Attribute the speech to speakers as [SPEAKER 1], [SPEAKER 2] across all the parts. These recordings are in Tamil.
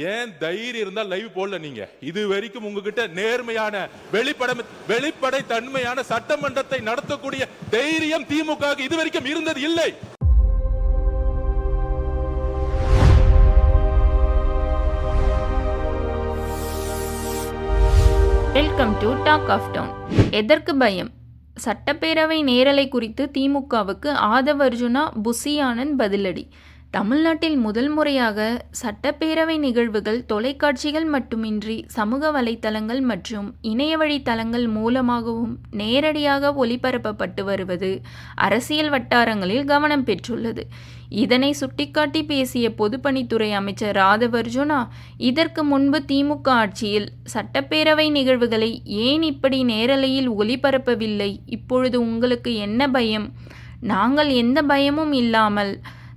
[SPEAKER 1] ஏன் தைரியம் இருந்தால் லைவ் போடல நீங்க? இது வரைக்கும் உங்ககிட்ட நேர்மையான வெளிப்படை தன்மையான சட்டமன்றத்தை நடத்தக்கூடிய தைரியம் திமுக இது வரைக்கும் இருந்தது இல்லை.
[SPEAKER 2] Welcome to talk of town. எதற்கு பயம்? சட்டப்பேரவை நேரலை குறித்து திமுகவுக்கு ஆதவ் அர்ஜுனா, புசி ஆனந்த் பதிலடி. தமிழ்நாட்டில் முதல் முறையாக சட்டப்பேரவை நிகழ்வுகள் தொலைக்காட்சிகள் மட்டுமின்றி சமூக வலைத்தளங்கள் மற்றும் இணையவழி தளங்கள் மூலமாகவும் நேரடியாக ஒளிபரப்பப்பட்டு வருவது அரசியல் வட்டாரங்களில் கவனம் பெற்றுள்ளது. இதனை சுட்டிக்காட்டி பேசிய பொதுப்பணித்துறை அமைச்சர் ஆதவ் அர்ஜுனா, இதற்கு முன்பு திமுக ஆட்சியில் சட்டப்பேரவை நிகழ்வுகளை ஏன் இப்படி நேரலையில் ஒளிபரப்பவில்லை? இப்பொழுது உங்களுக்கு என்ன பயம்? நாங்கள் எந்த பயமும் இல்லாமல்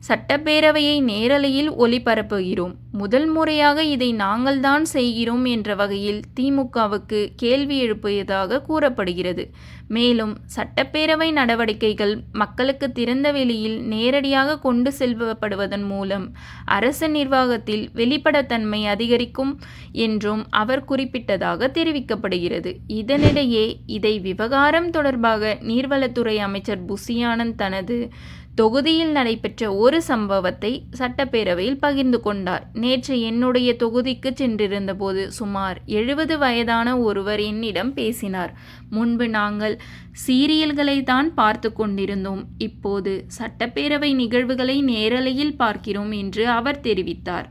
[SPEAKER 2] சட்டப்பேரவையை நேரலையில் ஒளிபரப்புகிறோம். முதல் முறையாக இதை நாங்கள்தான் செய்கிறோம் என்ற வகையில் திமுகவுக்கு கேள்வி எழுப்பியதாக கூறப்படுகிறது. மேலும் சட்டப்பேரவை நடவடிக்கைகள் மக்களுக்கு திறந்த வெளியில் நேரடியாக கொண்டு செல்லப்படுவதன் மூலம் அரசு நிர்வாகத்தில் வெளிப்படைத்தன்மை அதிகரிக்கும் என்றும் அவர் குறிப்பிட்டதாக தெரிவிக்கப்படுகிறது. இதனிடையே இதை விவகாரம் தொடர்பாக நீர்வளத்துறை அமைச்சர் புசி ஆனந்த் தனது தொகுதியில் நடைபெற்ற ஒரு சம்பவத்தை சட்டப்பேரவையில் பகிர்ந்து கொண்டார். நேற்று என்னுடைய தொகுதிக்கு சென்றிருந்த போது சுமார் 70 வயதான ஒருவர் என்னிடம் பேசினார். முன்பு நாங்கள் சீரியல்களை தான் பார்த்து கொண்டிருந்தோம், இப்போது சட்டப்பேரவை நிகழ்வுகளை நேரலையில் பார்க்கிறோம் என்று அவர் தெரிவித்தார்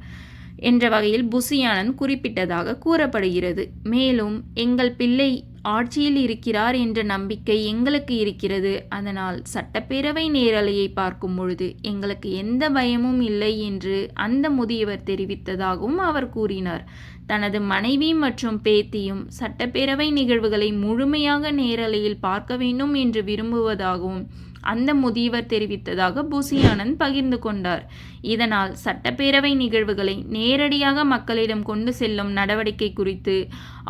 [SPEAKER 2] என்ற வகையில் புசி ஆனந்த் குறிப்பிட்டதாக கூறப்படுகிறது. மேலும் எங்கள் பிள்ளை ஆட்சியில் இருக்கிறார் என்ற நம்பிக்கை எங்களுக்கு இருக்கிறது. அதனால் சட்டப்பேரவை நேரலையை பார்க்கும் பொழுது எங்களுக்கு எந்த பயமும் இல்லை என்று அந்த முதியவர் தெரிவித்ததாகவும் அவர் கூறினார். தனது மனைவி மற்றும் பேத்தியும் சட்டப்பேரவை நிகழ்வுகளை முழுமையாக நேரலையில் பார்க்க வேண்டும் என்று விரும்புவதாகவும் அந்த முதியவர் தெரிவித்ததாக புசி ஆனந்த் பகிர்ந்து கொண்டார். இதனால் சட்டப்பேரவை நிகழ்வுகளை நேரடியாக மக்களிடம் கொண்டு செல்லும் நடவடிக்கை குறித்து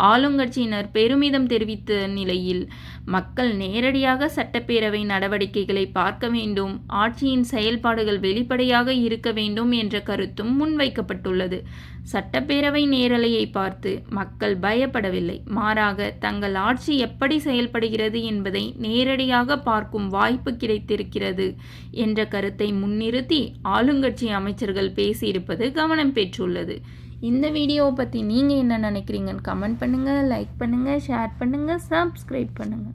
[SPEAKER 2] ஆளுங்கட்சியினர் பெருமிதம் தெரிவித்த நிலையில் மக்கள் நேரடியாக சட்டப்பேரவை நடவடிக்கைகளை பார்க்க வேண்டும், ஆட்சியின் செயல்பாடுகள் வெளிப்படையாக இருக்க வேண்டும் என்ற கருத்தும் முன்வைக்கப்பட்டுள்ளது. சட்டப்பேரவை நேரலையை பார்த்து மக்கள் பயப்படவில்லை, மாறாக தங்கள் ஆட்சி எப்படி செயல்படுகிறது என்பதை நேரடியாக பார்க்கும் வாய்ப்பு கிடைத்திருக்கிறது என்ற கருத்தை முன்னிறுத்தி ஆளுங்கட்சி அமைச்சர்கள் பேசியிருப்பது கவனம் பெற்றுள்ளது. இந்த வீடியோவை பற்றி நீங்கள் என்ன நினைக்கிறீங்கன்னு கமெண்ட் பண்ணுங்கள், லைக் பண்ணுங்கள், ஷேர் பண்ணுங்கள், சப்ஸ்கிரைப் பண்ணுங்கள்.